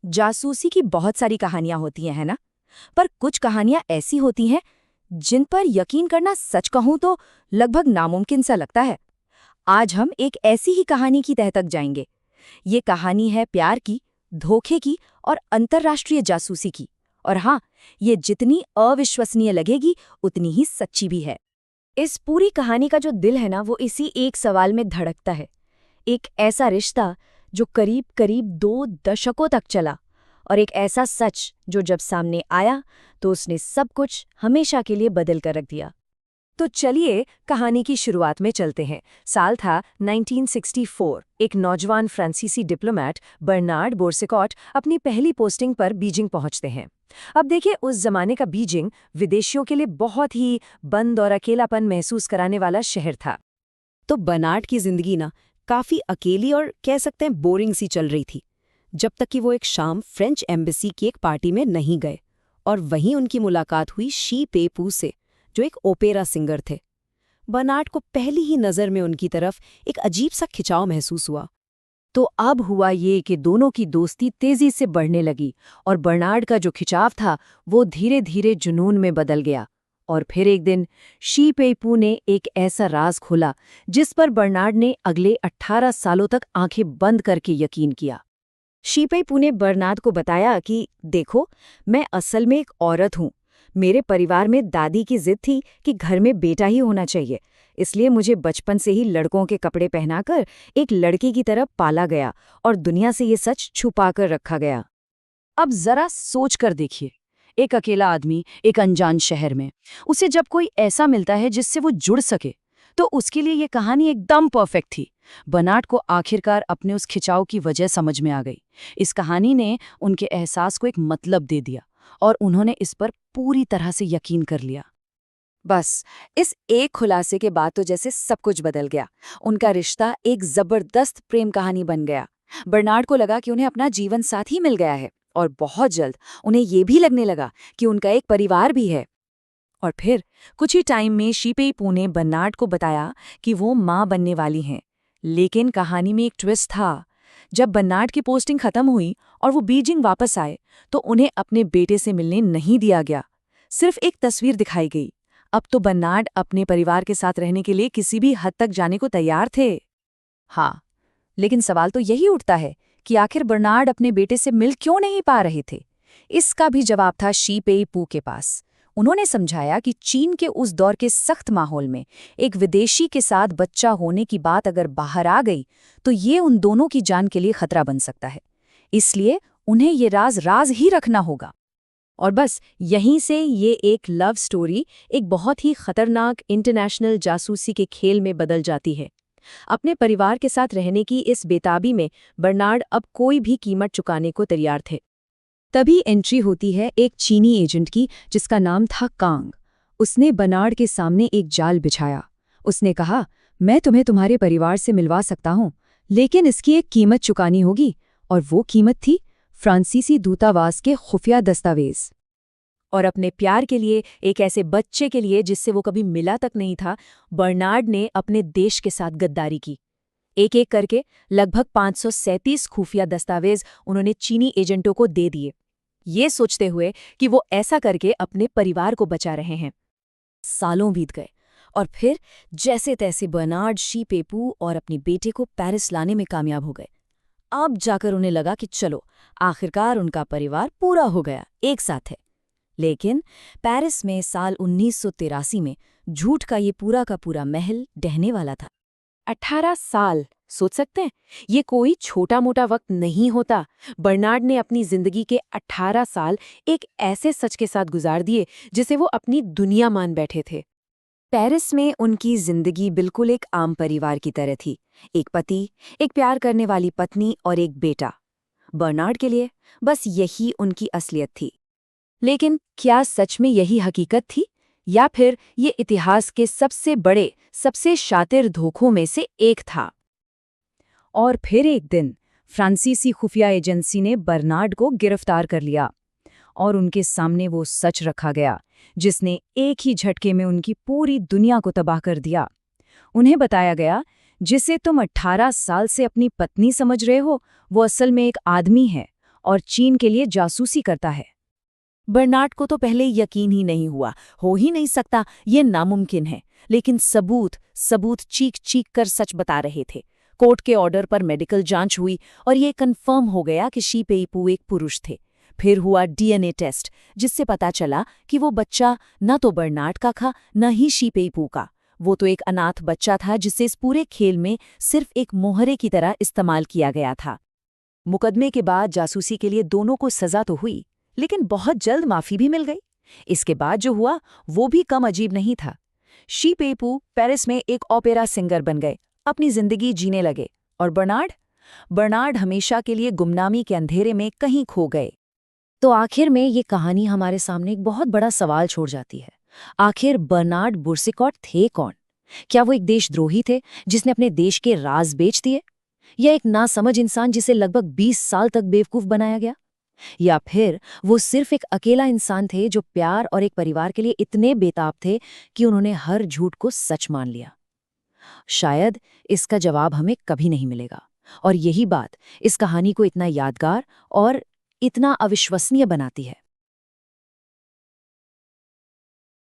जासूसी की बहुत सारी कहानियां होती हैं, है ना? पर कुछ कहानियां ऐसी होती हैं जिन पर यकीन करना सच कहूं तो लगभग नामुमकिन सा लगता है। आज हम एक ऐसी ही कहानी की तह तक जाएंगे। ये कहानी है प्यार की, धोखे की और अंतर्राष्ट्रीय जासूसी की। और हाँ, ये जितनी अविश्वसनीय लगेगी उतनी ही सच्ची भी है। इस पूरी कहानी का जो दिल है ना, वो इसी एक सवाल में धड़कता है। एक ऐसा रिश्ता जो करीब करीब 2 दशकों तक चला, और एक ऐसा सच जो जब सामने आया तो उसने सब कुछ हमेशा के लिए बदल कर रख दिया। तो चलिए कहानी की शुरुआत में चलते हैं। साल था 1964। एक नौजवान फ्रांसीसी डिप्लोमेट बर्नार्ड बोर्सिकॉट अपनी पहली पोस्टिंग पर बीजिंग पहुंचते हैं। अब देखिए, उस जमाने का बीजिंग विदेशियों के लिए बहुत ही बंद और अकेलापन महसूस कराने वाला शहर था। तो बर्नार्ड की जिंदगी ना काफी अकेली और कह सकते हैं बोरिंग सी चल रही थी, जब तक कि वो एक शाम फ्रेंच एम्बेसी की एक पार्टी में नहीं गए और वहीं उनकी मुलाकात हुई शी पेपू से, जो एक ओपेरा सिंगर थे। बर्नार्ड को पहली ही नज़र में उनकी तरफ एक अजीब सा खिंचाव महसूस हुआ। तो अब हुआ ये कि दोनों की दोस्ती तेजी से बढ़ने लगी और बर्नार्ड का जो खिंचाव था वो धीरे धीरे जुनून में बदल गया। और फिर एक दिन शी पेपू ने एक ऐसा राज खोला जिस पर बर्नार्ड ने अगले 18 सालों तक आंखें बंद करके यकीन किया। शी पेपू ने बर्नार्ड को बताया कि देखो, मैं असल में एक औरत हूँ। मेरे परिवार में दादी की जिद थी कि घर में बेटा ही होना चाहिए, इसलिए मुझे बचपन से ही लड़कों के कपड़े पहनाकर एक लड़की की तरह पाला गया और दुनिया से ये सच छुपा कर रखा गया। अब जरा सोच कर देखिए, एक अकेला आदमी एक अनजान शहर में, उसे जब कोई ऐसा मिलता है जिससे वो जुड़ सके, तो उसके लिए ये कहानी एकदम परफेक्ट थी। बर्नार्ड को आखिरकार अपने उस खिंचाव की वजह समझ में आ गई। इस कहानी ने उनके एहसास को एक मतलब दे दिया और उन्होंने इस पर पूरी तरह से यकीन कर लिया। बस इस एक खुलासे के बाद तो जैसे सब कुछ बदल गया। उनका रिश्ता एक जबरदस्त प्रेम कहानी बन गया। बर्नार्ड को लगा कि उन्हें अपना जीवन साथी मिल गया है और बहुत जल्द उन्हें ये भी लगने लगा कि उनका एक परिवार भी है। और फिर कुछ ही टाइम में शी पेपू ने बर्नार्ड को बताया कि वो माँ बनने वाली हैं। लेकिन कहानी में एक ट्विस्ट था। जब बर्नार्ड की पोस्टिंग खत्म हुई और वो बीजिंग वापस आए तो उन्हें अपने बेटे से मिलने नहीं दिया गया, सिर्फ एक तस्वीर दिखाई गई। अब तो बर्नार्ड अपने परिवार के साथ रहने के लिए किसी भी हद तक जाने को तैयार थे। हाँ, लेकिन सवाल तो यही उठता है कि आखिर बर्नार्ड अपने बेटे से मिल क्यों नहीं पा रहे थे। इसका भी जवाब था शी पेपू के पास। उन्होंने समझाया कि चीन के उस दौर के सख्त माहौल में एक विदेशी के साथ बच्चा होने की बात अगर बाहर आ गई तो ये उन दोनों की जान के लिए खतरा बन सकता है। इसलिए उन्हें ये राज राज ही रखना होगा। और बस यहीं से ये एक लव स्टोरी एक बहुत ही खतरनाक इंटरनेशनल जासूसी के खेल में बदल जाती है। अपने परिवार के साथ रहने की इस बेताबी में बर्नार्ड अब कोई भी कीमत चुकाने को तैयार थे। तभी एंट्री होती है एक चीनी एजेंट की जिसका नाम था कांग। उसने बर्नार्ड के सामने एक जाल बिछाया। उसने कहा, मैं तुम्हें तुम्हारे परिवार से मिलवा सकता हूँ, लेकिन इसकी एक कीमत चुकानी होगी। और वो कीमत थी फ्रांसीसी दूतावास के खुफिया दस्तावेज। और अपने प्यार के लिए, एक ऐसे बच्चे के लिए जिससे वो कभी मिला तक नहीं था, बर्नार्ड ने अपने देश के साथ गद्दारी की। एक एक करके लगभग 537 खुफिया दस्तावेज उन्होंने चीनी एजेंटों को दे दिए, ये सोचते हुए कि वो ऐसा करके अपने परिवार को बचा रहे हैं। सालों बीत गए और फिर जैसे तैसे बर्नार्ड शी पेपू और अपने बेटे को पेरिस लाने में कामयाब हो गए। अब जाकर उन्हें लगा कि चलो, आखिरकार उनका परिवार पूरा हो गया, एक साथ है। लेकिन पेरिस में साल 1983 में झूठ का ये पूरा का पूरा महल ढहने वाला था। 18 साल, सोच सकते हैं, ये कोई छोटा मोटा वक्त नहीं होता। बर्नार्ड ने अपनी जिंदगी के 18 साल एक ऐसे सच के साथ गुजार दिए जिसे वो अपनी दुनिया मान बैठे थे। पेरिस में उनकी जिंदगी बिल्कुल एक आम परिवार की तरह थी। एक पति, एक प्यार करने वाली पत्नी और एक बेटा। बर्नार्ड के लिए बस यही उनकी असलियत थी। लेकिन क्या सच में यही हकीकत थी, या फिर ये इतिहास के सबसे बड़े, सबसे शातिर धोखों में से एक था? और फिर एक दिन फ्रांसीसी खुफिया एजेंसी ने बर्नार्ड को गिरफ्तार कर लिया और उनके सामने वो सच रखा गया जिसने एक ही झटके में उनकी पूरी दुनिया को तबाह कर दिया। उन्हें बताया गया, जिसे तुम 18 साल से अपनी पत्नी समझ रहे हो, वो असल में एक आदमी है और चीन के लिए जासूसी करता है। बर्नार्ड को तो पहले यकीन ही नहीं हुआ, हो ही नहीं सकता, ये नामुमकिन है। लेकिन सबूत चीख चीख कर सच बता रहे थे। कोर्ट के ऑर्डर पर मेडिकल जांच हुई और ये कंफर्म हो गया कि शी पेईपू एक पुरुष थे। फिर हुआ डीएनए टेस्ट, जिससे पता चला कि वो बच्चा न तो बर्नार्ड का था, न ही शी पेईपू का। वो तो एक अनाथ बच्चा था जिसे इस पूरे खेल में सिर्फ एक मोहरे की तरह इस्तेमाल किया गया था। मुकदमे के बाद जासूसी के लिए दोनों को सजा तो हुई, लेकिन बहुत जल्द माफी भी मिल गई। इसके बाद जो हुआ वो भी कम अजीब नहीं था। शी पेईपू पेरिस में एक ओपेरा सिंगर बन गए, अपनी जिंदगी जीने लगे। और बर्नार्ड हमेशा के लिए गुमनामी के अंधेरे में कहीं खो गए। तो आखिर में ये कहानी हमारे सामने एक बहुत बड़ा सवाल छोड़ जाती है। आखिर बर्नार्ड बुर्सिकॉट थे कौन? क्या वो एक देशद्रोही थे जिसने अपने देश के राज बेच दिए, या एक नासमझ इंसान जिसे लगभग 20 साल तक बेवकूफ बनाया गया? या फिर वो सिर्फ एक अकेला इंसान थे जो प्यार और एक परिवार के लिए इतने बेताब थे कि उन्होंने हर झूठ को सच मान लिया? शायद इसका जवाब हमें कभी नहीं मिलेगा। और यही बात इस कहानी को इतना यादगार और इतना अविश्वसनीय बनाती है।